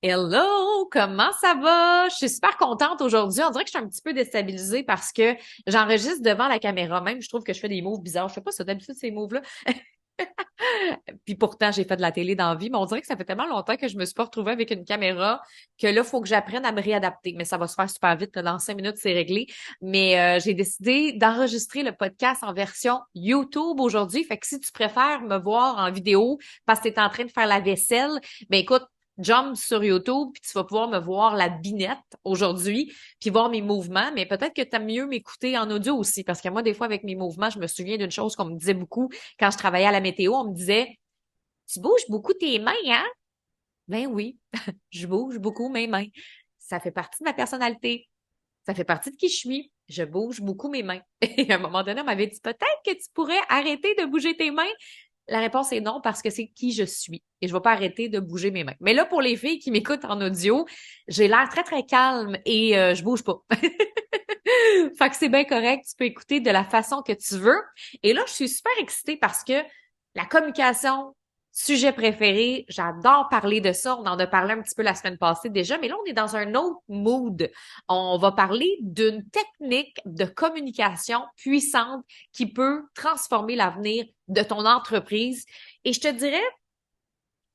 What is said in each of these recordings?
Hello, comment ça va? Je suis super contente aujourd'hui. On dirait que je suis un petit peu déstabilisée parce que j'enregistre devant la caméra. Même, je trouve que je fais des moves bizarres. Je fais pas ça d'habitude, ces moves-là. Puis pourtant, j'ai fait de la télé dans la vie, mais on dirait que ça fait tellement longtemps que je me suis pas retrouvée avec une caméra que là, il faut que j'apprenne à me réadapter. Mais ça va se faire super vite. Là, dans 5 minutes, c'est réglé. Mais j'ai décidé d'enregistrer le podcast en version YouTube aujourd'hui. Fait que si tu préfères me voir en vidéo parce que tu es en train de faire la vaisselle, ben écoute, jump sur YouTube, puis tu vas pouvoir me voir la binette aujourd'hui, puis voir mes mouvements, mais peut-être que tu aimes mieux m'écouter en audio aussi, parce que moi, des fois, avec mes mouvements, je me souviens d'une chose qu'on me disait beaucoup quand je travaillais à la météo, on me disait, tu bouges beaucoup tes mains, hein? Ben oui, je bouge beaucoup mes mains. Ça fait partie de ma personnalité. Ça fait partie de qui je suis. Je bouge beaucoup mes mains. Et à un moment donné, on m'avait dit, peut-être que tu pourrais arrêter de bouger tes mains. La réponse est non parce que c'est qui je suis et je vais pas arrêter de bouger mes mains. Mais là, pour les filles qui m'écoutent en audio, j'ai l'air très, très calme et je bouge pas. Fait que c'est bien correct, tu peux écouter de la façon que tu veux. Et là, je suis super excitée parce que la communication, sujet préféré, j'adore parler de ça. On en a parlé un petit peu la semaine passée déjà, mais là, on est dans un autre mood. On va parler d'une technique de communication puissante qui peut transformer l'avenir de ton entreprise. Et je te dirais,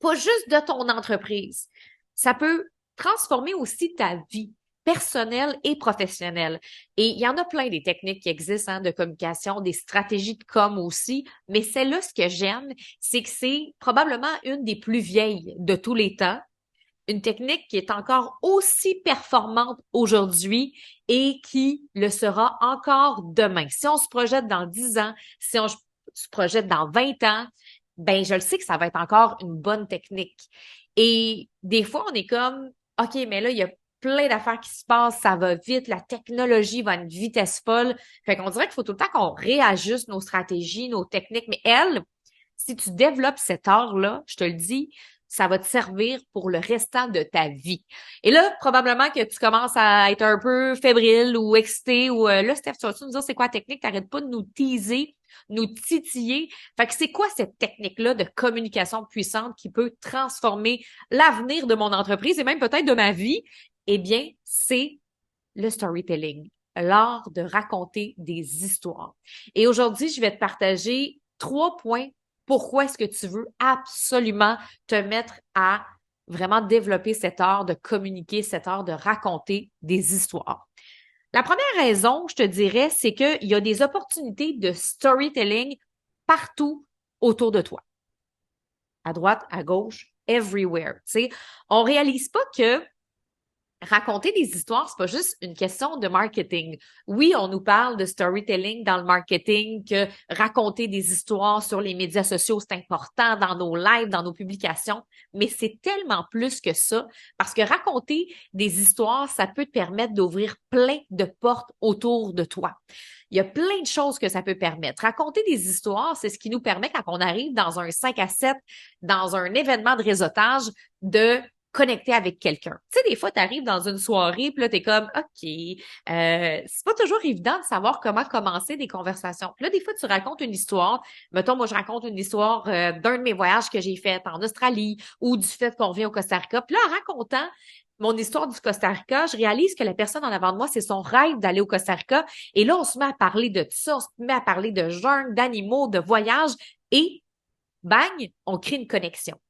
pas juste de ton entreprise. Ça peut transformer aussi ta vie personnelle et professionnelle. Et il y en a plein des techniques qui existent de communication, des stratégies de com aussi, mais celle-là, ce que j'aime, c'est que c'est probablement une des plus vieilles de tous les temps, une technique qui est encore aussi performante aujourd'hui et qui le sera encore demain. Si on se projette dans 10 ans, si on se projette dans 20 ans, ben je le sais que ça va être encore une bonne technique. Et des fois, on est comme, OK, mais là, il y a plein d'affaires qui se passent, ça va vite, la technologie va à une vitesse folle. Fait qu'on dirait qu'il faut tout le temps qu'on réajuste nos stratégies, nos techniques. Mais elle, si tu développes cet art-là, je te le dis, ça va te servir pour le restant de ta vie. Et là, probablement que tu commences à être un peu fébrile ou excité ou là, Steph, tu vas nous dire c'est quoi la technique? T'arrêtes pas de nous teaser, nous titiller. Fait que c'est quoi cette technique-là de communication puissante qui peut transformer l'avenir de mon entreprise et même peut-être de ma vie? Eh bien, c'est le storytelling, l'art de raconter des histoires. Et aujourd'hui, je vais te partager 3 points. Pourquoi est-ce que tu veux absolument te mettre à vraiment développer cet art de communiquer, cet art de raconter des histoires? La première raison, je te dirais, c'est qu'il y a des opportunités de storytelling partout autour de toi. À droite, à gauche, everywhere. Tu sais, on réalise pas que raconter des histoires, c'est pas juste une question de marketing. Oui, on nous parle de storytelling dans le marketing, que raconter des histoires sur les médias sociaux, c'est important dans nos lives, dans nos publications, mais c'est tellement plus que ça, parce que raconter des histoires, ça peut te permettre d'ouvrir plein de portes autour de toi. Il y a plein de choses que ça peut permettre. Raconter des histoires, c'est ce qui nous permet, quand on arrive dans un 5 à 7, dans un événement de réseautage, de connecter avec quelqu'un. Tu sais, des fois, tu arrives dans une soirée, puis là, t'es comme, OK, c'est pas toujours évident de savoir comment commencer des conversations. Puis là, des fois, tu racontes une histoire. Mettons, moi, je raconte une histoire d'un de mes voyages que j'ai fait en Australie ou du fait qu'on vient au Costa Rica. Puis là, en racontant mon histoire du Costa Rica, je réalise que la personne en avant de moi, c'est son rêve d'aller au Costa Rica. Et là, on se met à parler de ça, on se met à parler de jeûne, d'animaux, de voyages et bang, on crée une connexion.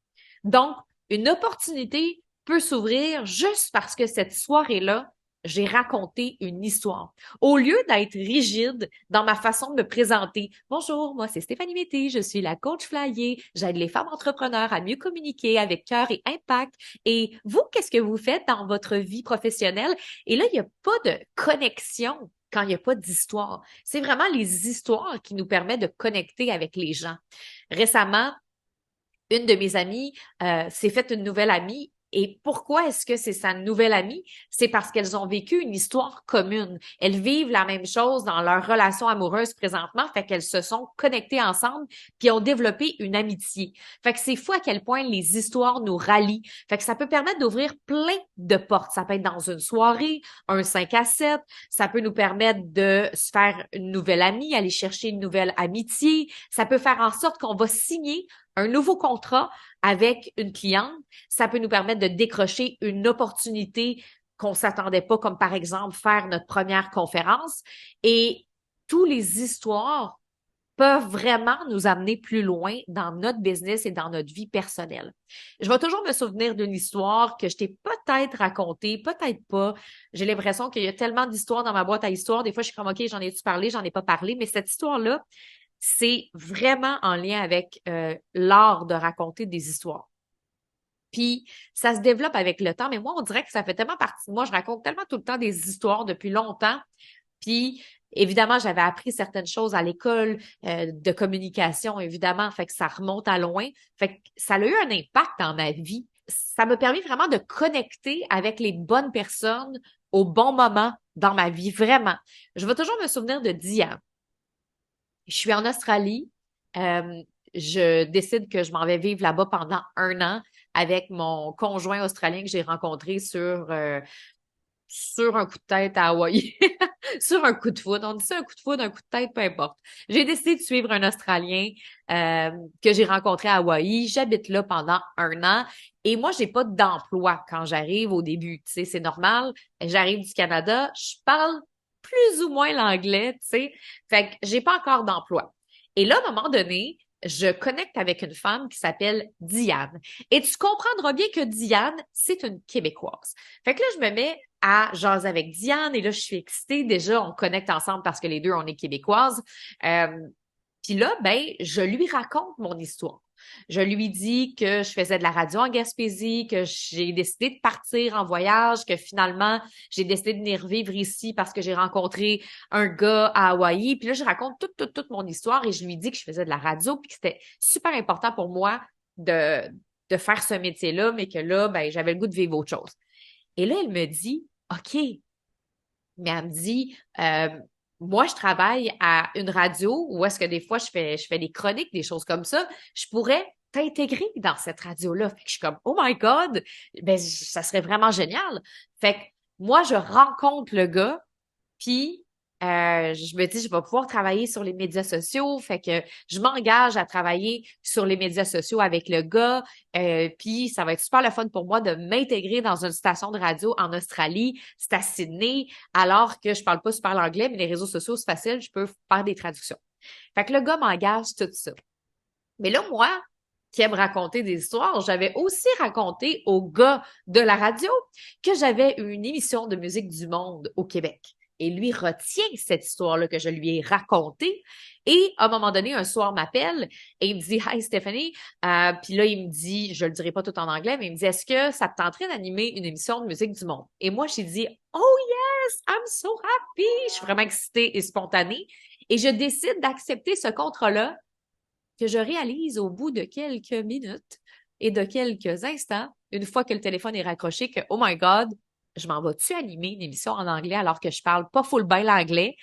Donc, une opportunité peut s'ouvrir juste parce que cette soirée-là, j'ai raconté une histoire. Au lieu d'être rigide dans ma façon de me présenter, bonjour, moi c'est Stéphanie Mété, je suis la coach flyer, j'aide les femmes entrepreneurs à mieux communiquer avec cœur et impact. Et vous, qu'est-ce que vous faites dans votre vie professionnelle? Et là, il n'y a pas de connexion quand il n'y a pas d'histoire. C'est vraiment les histoires qui nous permettent de connecter avec les gens. Récemment, une de mes amies s'est faite une nouvelle amie. Et pourquoi est-ce que c'est sa nouvelle amie? C'est parce qu'elles ont vécu une histoire commune. Elles vivent la même chose dans leur relation amoureuse présentement, fait qu'elles se sont connectées ensemble puis ont développé une amitié. Fait que c'est fou à quel point les histoires nous rallient. Fait que ça peut permettre d'ouvrir plein de portes. Ça peut être dans une soirée, un 5 à 7. Ça peut nous permettre de se faire une nouvelle amie, aller chercher une nouvelle amitié. Ça peut faire en sorte qu'on va signer un nouveau contrat avec une cliente. Ça peut nous permettre de décrocher une opportunité qu'on s'attendait pas, comme par exemple faire notre première conférence. Et tous les histoires peuvent vraiment nous amener plus loin dans notre business et dans notre vie personnelle. Je vais toujours me souvenir d'une histoire que je t'ai peut-être racontée, peut-être pas. J'ai l'impression qu'il y a tellement d'histoires dans ma boîte à histoires. Des fois, je suis comme, OK, j'en ai-tu parlé? J'en ai pas parlé. Mais cette histoire-là, c'est vraiment en lien avec l'art de raconter des histoires. Puis, ça se développe avec le temps, mais moi, on dirait que ça fait tellement partie de moi. Je raconte tellement tout le temps des histoires depuis longtemps. Puis, évidemment, j'avais appris certaines choses à l'école de communication, évidemment, fait que ça remonte à loin. Fait que ça a eu un impact dans ma vie. Ça m'a permis vraiment de connecter avec les bonnes personnes au bon moment dans ma vie, vraiment. Je vais toujours me souvenir de Diane. Je suis en Australie. Euh, je décide que je m'en vais vivre là-bas pendant 1 an avec mon conjoint australien que j'ai rencontré sur un coup de tête à Hawaï. Sur un coup de foudre. On dit ça, un coup de foudre, un coup de tête, peu importe. J'ai décidé de suivre un Australien que j'ai rencontré à Hawaï. J'habite là pendant 1 an. Et moi, j'ai pas d'emploi quand j'arrive au début. Tu sais, c'est normal. J'arrive du Canada. Je parle plus ou moins l'anglais, tu sais. Fait que j'ai pas encore d'emploi. Et là, à un moment donné, je connecte avec une femme qui s'appelle Diane. Et tu comprendras bien que Diane, c'est une Québécoise. Fait que là, je me mets à jaser avec Diane et là, je suis excitée. Déjà, on connecte ensemble parce que les deux, on est québécoises. Euh, Puis là, ben, je lui raconte mon histoire. Je lui dis que je faisais de la radio en Gaspésie, que j'ai décidé de partir en voyage, que finalement, j'ai décidé de venir vivre ici parce que j'ai rencontré un gars à Hawaï. Puis là, je raconte toute mon histoire et je lui dis que je faisais de la radio puis que c'était super important pour moi de, de faire ce métier-là, mais que là, ben, j'avais le goût de vivre autre chose. Et là, elle me dit, OK, mais elle me dit, moi, je travaille à une radio où est-ce que des fois, je fais des chroniques, des choses comme ça. Je pourrais t'intégrer dans cette radio-là. Fait que je suis comme, oh my God, ben, ça serait vraiment génial. Fait que moi, je rencontre le gars, puis je me dis, je vais pouvoir travailler sur les médias sociaux. Fait que je m'engage à travailler sur les médias sociaux avec le gars. Puis ça va être super le fun pour moi de m'intégrer dans une station de radio en Australie. C'est à Sydney, alors que je parle pas super l'anglais, mais les réseaux sociaux, c'est facile, je peux faire des traductions. Fait que le gars m'engage tout ça. Mais là, moi, qui aime raconter des histoires, j'avais aussi raconté au gars de la radio que j'avais une émission de musique du monde au Québec. Et lui retient cette histoire-là que je lui ai racontée. Et à un moment donné, un soir, m'appelle et il me dit « Hi Stephanie ». Puis là, il me dit, je le dirai pas tout en anglais, mais il me dit « Est-ce que ça te tenterait d'animer une émission de musique du monde ?» Et moi, j'ai dit « Oh yes, I'm so happy ». Je suis vraiment excitée et spontanée. Et je décide d'accepter ce contrat-là que je réalise au bout de quelques minutes et de quelques instants, une fois que le téléphone est raccroché, que, oh my God, je m'en vais-tu animer une émission en anglais alors que je parle pas full bien l'anglais?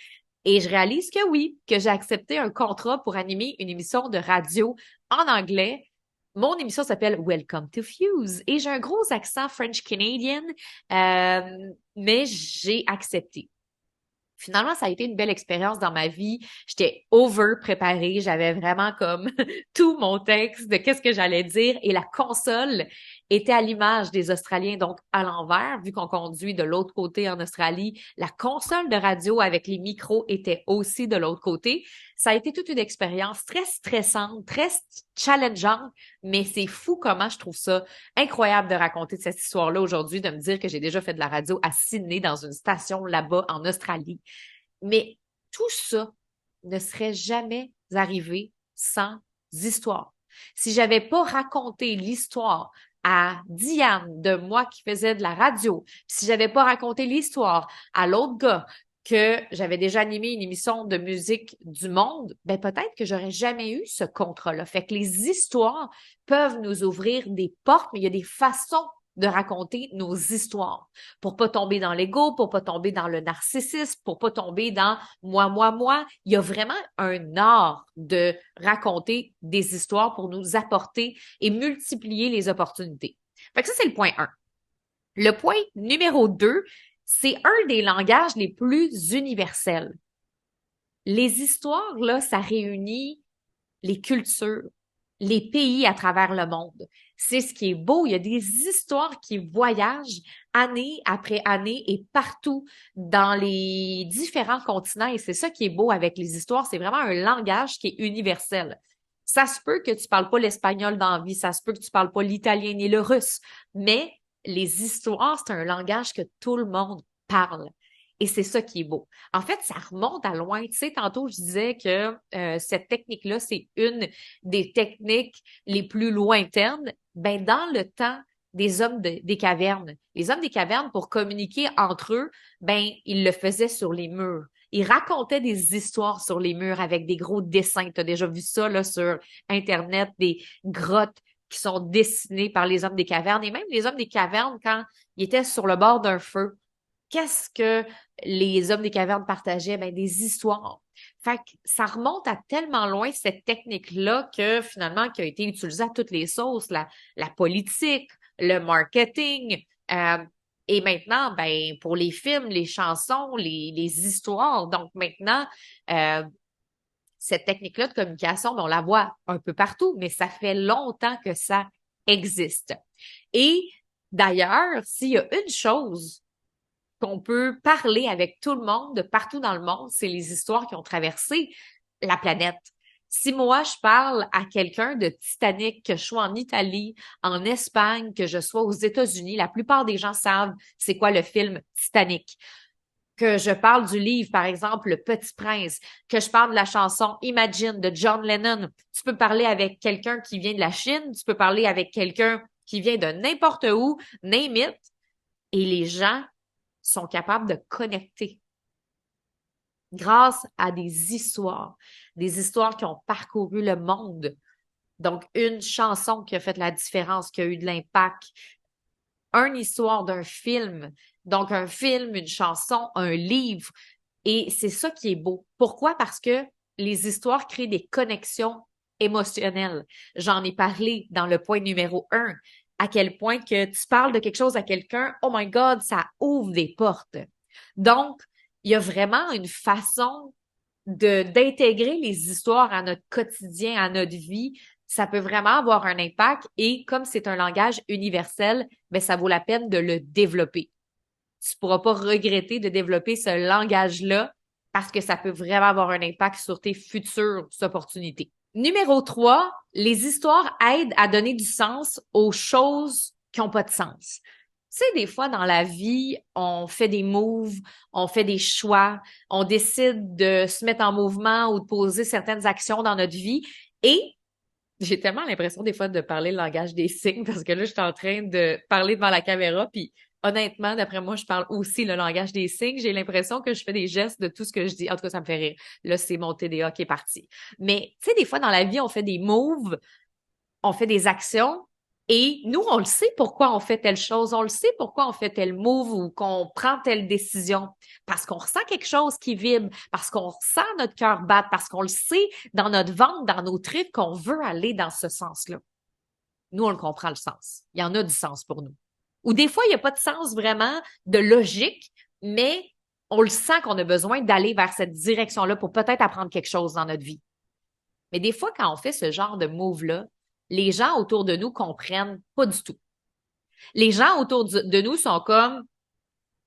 Et je réalise que oui, que j'ai accepté un contrat pour animer une émission de radio en anglais. Mon émission s'appelle Welcome to Fuse et j'ai un gros accent French Canadian, mais j'ai accepté. Finalement, ça a été une belle expérience dans ma vie. J'étais over préparée. J'avais vraiment comme tout mon texte de qu'est-ce que j'allais dire. Et la console était à l'image des Australiens, donc à l'envers, vu qu'on conduit de l'autre côté en Australie. La console de radio avec les micros était aussi de l'autre côté. Ça a été toute une expérience très stressante, très challengeante, mais c'est fou comment je trouve ça incroyable de raconter cette histoire-là aujourd'hui, de me dire que j'ai déjà fait de la radio à Sydney dans une station là-bas en Australie. Mais tout ça ne serait jamais arrivé sans histoire. Si j'avais pas raconté l'histoire à Diane de moi qui faisais de la radio, si j'avais pas raconté l'histoire à l'autre gars que j'avais déjà animé une émission de musique du monde, ben peut-être que j'aurais jamais eu ce contrat-là. Fait que les histoires peuvent nous ouvrir des portes, mais il y a des façons de raconter nos histoires pour pas tomber dans l'ego, pour pas tomber dans le narcissisme, pour pas tomber dans moi, moi, moi. Il y a vraiment un art de raconter des histoires pour nous apporter et multiplier les opportunités. Fait que ça, c'est le point 1. Le point numéro 2, c'est un des langages les plus universels. Les histoires, là, ça réunit les cultures, les pays à travers le monde. C'est ce qui est beau. Il y a des histoires qui voyagent année après année et partout dans les différents continents. Et c'est ça qui est beau avec les histoires. C'est vraiment un langage qui est universel. Ça se peut que tu parles pas l'espagnol dans la vie, ça se peut que tu parles pas l'italien ni le russe, mais les histoires, c'est un langage que tout le monde parle. Et c'est ça qui est beau. En fait, ça remonte à loin. Tu sais, tantôt, je disais que cette technique-là, c'est une des techniques les plus lointaines. Ben, dans le temps des hommes des cavernes, les hommes des cavernes, pour communiquer entre eux, ben, ils le faisaient sur les murs. Ils racontaient des histoires sur les murs avec des gros dessins. Tu as déjà vu ça là, sur Internet, des grottes qui sont dessinées par les hommes des cavernes. Et même les hommes des cavernes, quand ils étaient sur le bord d'un feu, qu'est-ce que les hommes des cavernes partageaient? Ben, des histoires. Fait que ça remonte à tellement loin, cette technique-là, que finalement, qui a été utilisée à toutes les sauces, la politique, le marketing, et maintenant, ben, pour les films, les chansons, les histoires. Donc maintenant, cette technique-là de communication, ben, on la voit un peu partout, mais ça fait longtemps que ça existe. Et d'ailleurs, s'il y a une chose qu'on peut parler avec tout le monde de partout dans le monde, c'est les histoires qui ont traversé la planète. Si moi, je parle à quelqu'un de Titanic, que je sois en Italie, en Espagne, que je sois aux États-Unis, la plupart des gens savent c'est quoi le film Titanic. Que je parle du livre, par exemple, Le Petit Prince, que je parle de la chanson Imagine de John Lennon. Tu peux parler avec quelqu'un qui vient de la Chine, tu peux parler avec quelqu'un qui vient de n'importe où, name it, et les gens sont capables de connecter grâce à des histoires qui ont parcouru le monde. Donc, une chanson qui a fait la différence, qui a eu de l'impact, une histoire d'un film, donc un film, une chanson, un livre. Et c'est ça qui est beau. Pourquoi? Parce que les histoires créent des connexions émotionnelles. J'en ai parlé dans le point numéro 1, à quel point que tu parles de quelque chose à quelqu'un, oh my God, ça ouvre des portes. Donc, il y a vraiment une façon d'intégrer les histoires à notre quotidien, à notre vie. Ça peut vraiment avoir un impact et comme c'est un langage universel, ben ça vaut la peine de le développer. Tu pourras pas regretter de développer ce langage-là parce que ça peut vraiment avoir un impact sur tes futures opportunités. Numéro 3, les histoires aident à donner du sens aux choses qui n'ont pas de sens. Tu sais, des fois, dans la vie, on fait des moves, on fait des choix, on décide de se mettre en mouvement ou de poser certaines actions dans notre vie. Et j'ai tellement l'impression des fois de parler le langage des signes parce que là, je suis en train de parler devant la caméra, puis honnêtement, d'après moi, je parle aussi le langage des signes. J'ai l'impression que je fais des gestes de tout ce que je dis. En tout cas, ça me fait rire. Là, c'est mon TDA qui est parti. Mais tu sais, des fois, dans la vie, on fait des moves, on fait des actions et nous, on le sait pourquoi on fait telle chose, on le sait pourquoi on fait tel move ou qu'on prend telle décision. Parce qu'on ressent quelque chose qui vibre, parce qu'on ressent notre cœur battre, parce qu'on le sait dans notre ventre, dans nos tripes qu'on veut aller dans ce sens-là. Nous, on le comprend le sens. Il y en a du sens pour nous. Ou des fois, il n'y a pas de sens vraiment de logique, mais on le sent qu'on a besoin d'aller vers cette direction-là pour peut-être apprendre quelque chose dans notre vie. Mais des fois, quand on fait ce genre de move-là, les gens autour de nous comprennent pas du tout. Les gens autour de nous sont comme,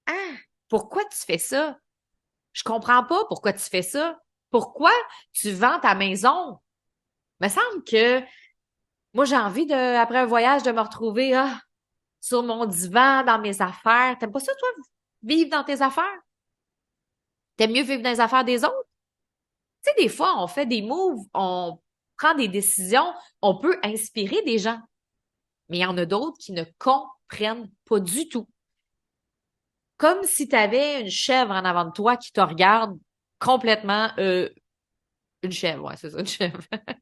ah, pourquoi tu fais ça? Je comprends pas pourquoi tu fais ça. Pourquoi tu vends ta maison? Il me semble que moi, j'ai envie de, après un voyage, de me retrouver, sur mon divan, dans mes affaires. T'aimes pas ça, toi, vivre dans tes affaires? T'aimes mieux vivre dans les affaires des autres? Tu sais, des fois, on fait des moves, on prend des décisions, on peut inspirer des gens. Mais il y en a d'autres qui ne comprennent pas du tout. Comme si tu avais une chèvre en avant de toi qui te regarde complètement, une chèvre, ouais, c'est ça, une chèvre.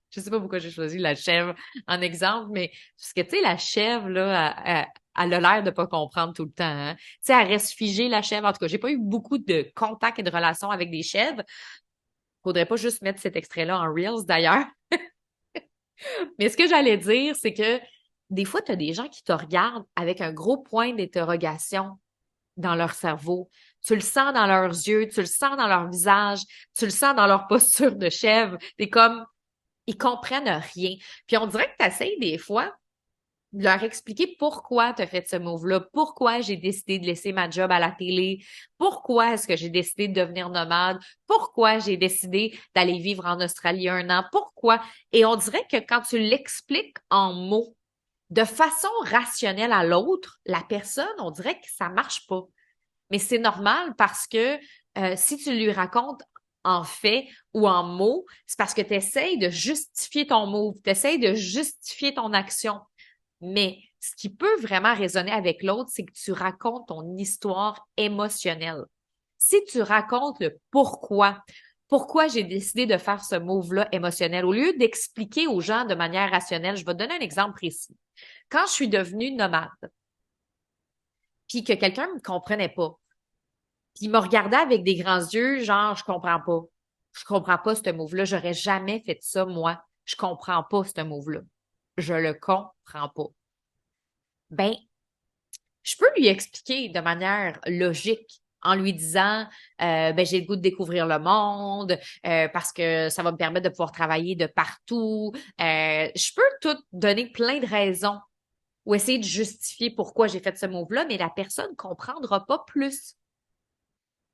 Je sais pas pourquoi j'ai choisi la chèvre en exemple, mais parce que, tu sais, la chèvre, là, elle a l'air de pas comprendre tout le temps, hein. Tu sais, elle reste figée, la chèvre. En tout cas, j'ai pas eu beaucoup de contacts et de relations avec des chèvres. Faudrait pas juste mettre cet extrait-là en Reels, d'ailleurs. Mais ce que j'allais dire, c'est que des fois, tu as des gens qui te regardent avec un gros point d'interrogation dans leur cerveau. Tu le sens dans leurs yeux, tu le sens dans leur visage, tu le sens dans leur posture de chèvre. T'es comme, Ils comprennent rien. Puis on dirait que tu essaies des fois de leur expliquer pourquoi tu as fait ce move-là, pourquoi j'ai décidé de laisser ma job à la télé, pourquoi est-ce que j'ai décidé de devenir nomade, pourquoi j'ai décidé d'aller vivre en Australie 1 an, pourquoi. Et on dirait que quand tu l'expliques en mots, de façon rationnelle à l'autre, la personne, on dirait que ça marche pas. Mais c'est normal parce que si tu lui racontes en fait ou en mots, c'est parce que tu essaies de justifier ton move, tu essaies de justifier ton action. Mais ce qui peut vraiment résonner avec l'autre, c'est que tu racontes ton histoire émotionnelle. Si tu racontes le pourquoi j'ai décidé de faire ce move-là émotionnel, au lieu d'expliquer aux gens de manière rationnelle, je vais te donner un exemple précis. Quand je suis devenue nomade, puis que quelqu'un me comprenait pas, puis il me regardait avec des grands yeux, genre, je comprends pas. Je comprends pas ce move-là. J'aurais jamais fait ça, moi. Je comprends pas ce move-là. Je le comprends pas. Ben, je peux lui expliquer de manière logique en lui disant ben j'ai le goût de découvrir le monde parce que ça va me permettre de pouvoir travailler de partout. Je peux tout donner plein de raisons ou essayer de justifier pourquoi j'ai fait ce move-là, mais la personne ne comprendra pas plus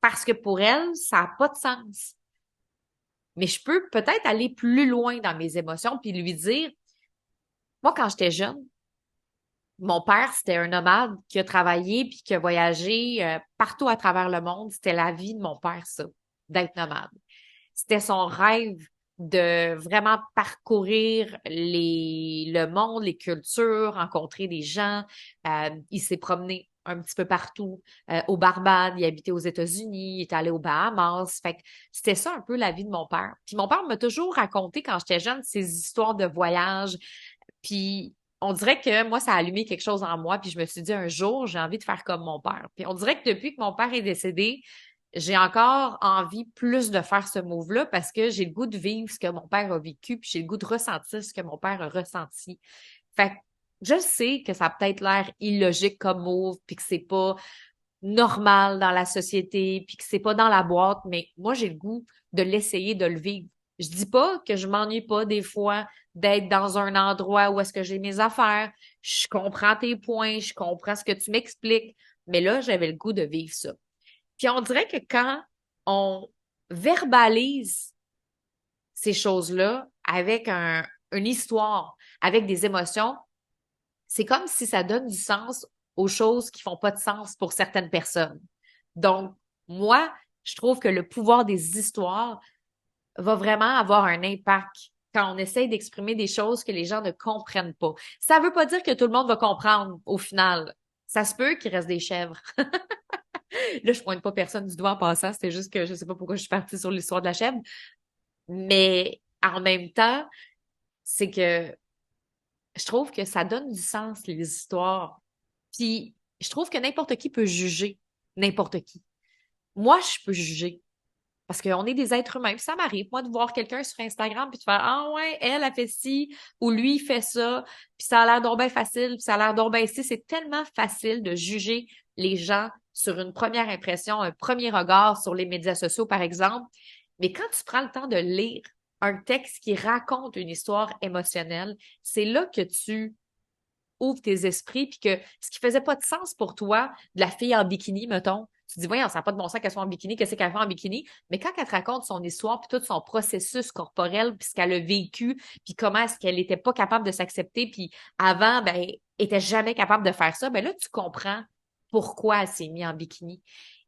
parce que pour elle, ça n'a pas de sens. Mais je peux peut-être aller plus loin dans mes émotions puis lui dire, moi, quand j'étais jeune, mon père, c'était un nomade qui a travaillé puis qui a voyagé partout à travers le monde. C'était la vie de mon père, ça, d'être nomade. C'était son rêve de vraiment parcourir le monde, les cultures, rencontrer des gens. Il s'est promené un petit peu partout. Au Barbade, il habitait aux États-Unis, il est allé aux Bahamas. Fait que c'était ça un peu la vie de mon père. Puis mon père m'a toujours raconté quand j'étais jeune ces histoires de voyage. Puis on dirait que moi, ça a allumé quelque chose en moi, puis je me suis dit un jour, j'ai envie de faire comme mon père. Puis on dirait que depuis que mon père est décédé, j'ai encore envie plus de faire ce move-là parce que j'ai le goût de vivre ce que mon père a vécu, puis j'ai le goût de ressentir ce que mon père a ressenti. Fait que je sais que ça a peut-être l'air illogique comme move, puis que c'est pas normal dans la société, puis que c'est pas dans la boîte, mais moi, j'ai le goût de l'essayer, de le vivre. Je dis pas que je m'ennuie pas des fois d'être dans un endroit où est-ce que j'ai mes affaires. Je comprends tes points, je comprends ce que tu m'expliques, mais là, j'avais le goût de vivre ça. Puis on dirait que quand on verbalise ces choses-là avec une histoire, avec des émotions, c'est comme si ça donne du sens aux choses qui font pas de sens pour certaines personnes. Donc, moi, je trouve que le pouvoir des histoires va vraiment avoir un impact quand on essaye d'exprimer des choses que les gens ne comprennent pas. Ça veut pas dire que tout le monde va comprendre au final. Ça se peut qu'il reste des chèvres. Là, je pointe pas personne du doigt en passant, c'était juste que je sais pas pourquoi je suis partie sur l'histoire de la chèvre. Mais en même temps, c'est que je trouve que ça donne du sens, les histoires. Puis, je trouve que n'importe qui peut juger n'importe qui. Moi, je peux juger. Parce qu'on est des êtres humains. Puis ça m'arrive, moi, de voir quelqu'un sur Instagram puis de faire ah ouais, elle a fait ci ou lui il fait ça, puis ça a l'air donc bien facile, puis ça a l'air donc bien ci. C'est tellement facile de juger les gens sur une première impression, un premier regard sur les médias sociaux, par exemple. Mais quand tu prends le temps de lire un texte qui raconte une histoire émotionnelle, c'est là que tu ouvres tes esprits, puis que ce qui faisait pas de sens pour toi, de la fille en bikini, mettons, tu te dis, voyons, ça n'a pas de bon sens qu'elle soit en bikini, qu'est-ce qu'elle fait en bikini? Mais quand elle te raconte son histoire, puis tout son processus corporel, puis ce qu'elle a vécu, puis comment est-ce qu'elle n'était pas capable de s'accepter, puis avant, ben, était jamais capable de faire ça, ben là, tu comprends pourquoi elle s'est mise en bikini.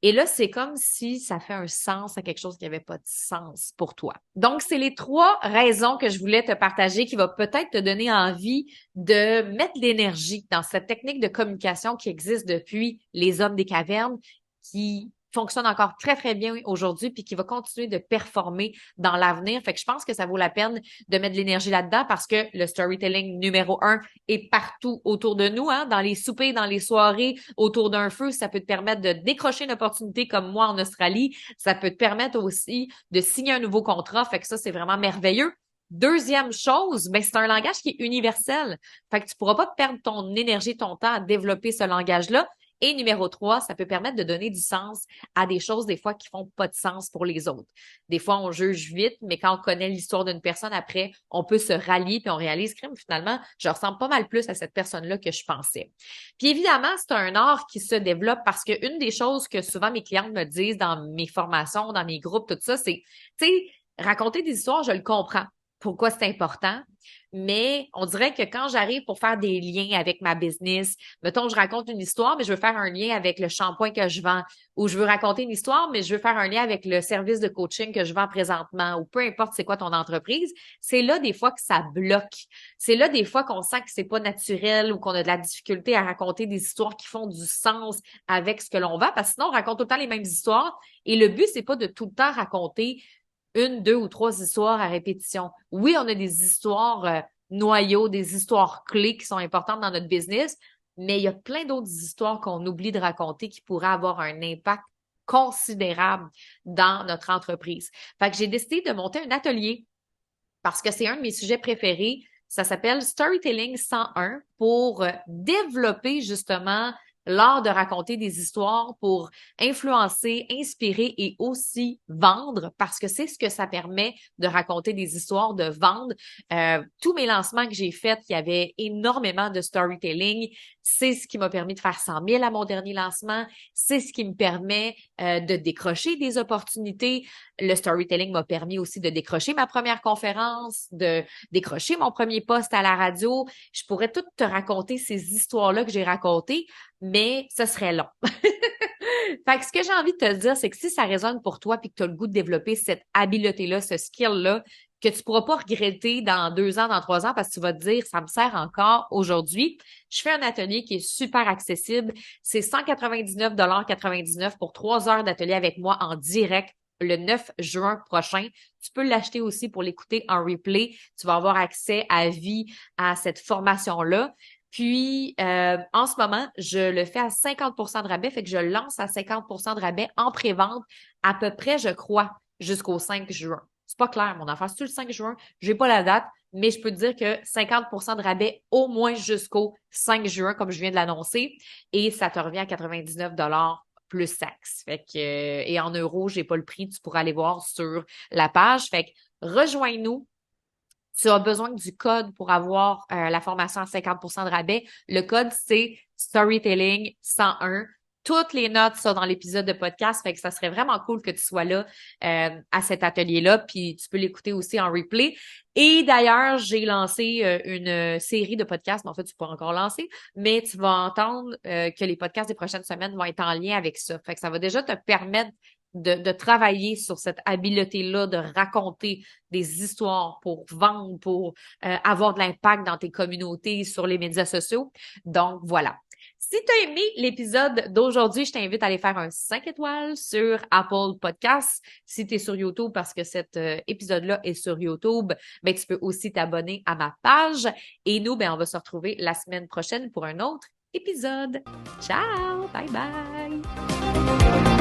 Et là, c'est comme si ça fait un sens à quelque chose qui n'avait pas de sens pour toi. Donc, c'est les 3 raisons que je voulais te partager qui va peut-être te donner envie de mettre de l'énergie dans cette technique de communication qui existe depuis les hommes des cavernes, qui fonctionne encore très, très bien aujourd'hui puis qui va continuer de performer dans l'avenir. Fait que je pense que ça vaut la peine de mettre de l'énergie là-dedans parce que le storytelling numéro 1 est partout autour de nous, hein, dans les soupers, dans les soirées, autour d'un feu. Ça peut te permettre de décrocher une opportunité comme moi en Australie. Ça peut te permettre aussi de signer un nouveau contrat. Fait que ça, c'est vraiment merveilleux. Deuxième chose, ben, c'est un langage qui est universel. Fait que tu pourras pas perdre ton énergie, ton temps à développer ce langage-là. Et numéro 3, ça peut permettre de donner du sens à des choses des fois qui font pas de sens pour les autres. Des fois, on juge vite, mais quand on connaît l'histoire d'une personne, après, on peut se rallier puis on réalise que finalement, je ressemble pas mal plus à cette personne-là que je pensais. Puis évidemment, c'est un art qui se développe parce que une des choses que souvent mes clientes me disent dans mes formations, dans mes groupes, tout ça, c'est, tu sais, raconter des histoires, je le comprends. Pourquoi c'est important? Mais on dirait que quand j'arrive pour faire des liens avec ma business, mettons, je raconte une histoire, mais je veux faire un lien avec le shampoing que je vends, ou je veux raconter une histoire, mais je veux faire un lien avec le service de coaching que je vends présentement, ou peu importe c'est quoi ton entreprise, c'est là des fois que ça bloque. C'est là des fois qu'on sent que c'est pas naturel ou qu'on a de la difficulté à raconter des histoires qui font du sens avec ce que l'on vend, parce que sinon on raconte tout le temps les mêmes histoires. Et le but, c'est pas de tout le temps raconter une, deux ou trois histoires à répétition. Oui, on a des histoires noyaux, des histoires clés qui sont importantes dans notre business, mais il y a plein d'autres histoires qu'on oublie de raconter qui pourraient avoir un impact considérable dans notre entreprise. Fait que j'ai décidé de monter un atelier parce que c'est un de mes sujets préférés. Ça s'appelle Storytelling 101 pour développer justement l'art de raconter des histoires pour influencer, inspirer et aussi vendre parce que c'est ce que ça permet de raconter des histoires, de vendre. Tous mes lancements que j'ai faits, il y avait énormément de storytelling. C'est ce qui m'a permis de faire 100 000 à mon dernier lancement. C'est ce qui me permet de décrocher des opportunités. Le storytelling m'a permis aussi de décrocher ma première conférence, de décrocher mon premier poste à la radio. Je pourrais tout te raconter ces histoires-là que j'ai racontées, mais ce serait long. Fait que ce que j'ai envie de te dire, c'est que si ça résonne pour toi puis que tu as le goût de développer cette habileté-là, ce skill-là, que tu pourras pas regretter dans 2 ans, dans 3 ans, parce que tu vas te dire, ça me sert encore aujourd'hui. Je fais un atelier qui est super accessible. C'est 199,99 pour 3 heures d'atelier avec moi en direct le 9 juin prochain. Tu peux l'acheter aussi pour l'écouter en replay. Tu vas avoir accès à vie à cette formation-là. Puis, en ce moment, je le fais à 50 de rabais, fait que je lance à 50 de rabais en pré-vente à peu près, je crois, jusqu'au 5 juin. C'est pas clair, mon affaire. C'est le 5 juin. J'ai pas la date, mais je peux te dire que 50 de rabais au moins jusqu'au 5 juin, comme je viens de l'annoncer. Et ça te revient à 99 plus taxes. Fait que, et en euros, j'ai pas le prix. Tu pourras aller voir sur la page. Fait que, rejoins-nous. Tu as besoin du code pour avoir la formation à 50 de rabais. Le code, c'est Storytelling 101. Toutes les notes sont dans l'épisode de podcast, fait que ça serait vraiment cool que tu sois là à cet atelier-là, puis tu peux l'écouter aussi en replay. Et d'ailleurs, j'ai lancé une série de podcasts, mais en fait, tu peux pas encore lancer, mais tu vas entendre que les podcasts des prochaines semaines vont être en lien avec ça. Fait que ça va déjà te permettre de travailler sur cette habileté-là, de raconter des histoires pour vendre, pour avoir de l'impact dans tes communautés, sur les médias sociaux. Donc, voilà. Si tu as aimé l'épisode d'aujourd'hui, je t'invite à aller faire un 5 étoiles sur Apple Podcasts. Si tu es sur YouTube, parce que cet épisode-là est sur YouTube, ben, tu peux aussi t'abonner à ma page. Et nous, ben, on va se retrouver la semaine prochaine pour un autre épisode. Ciao! Bye bye!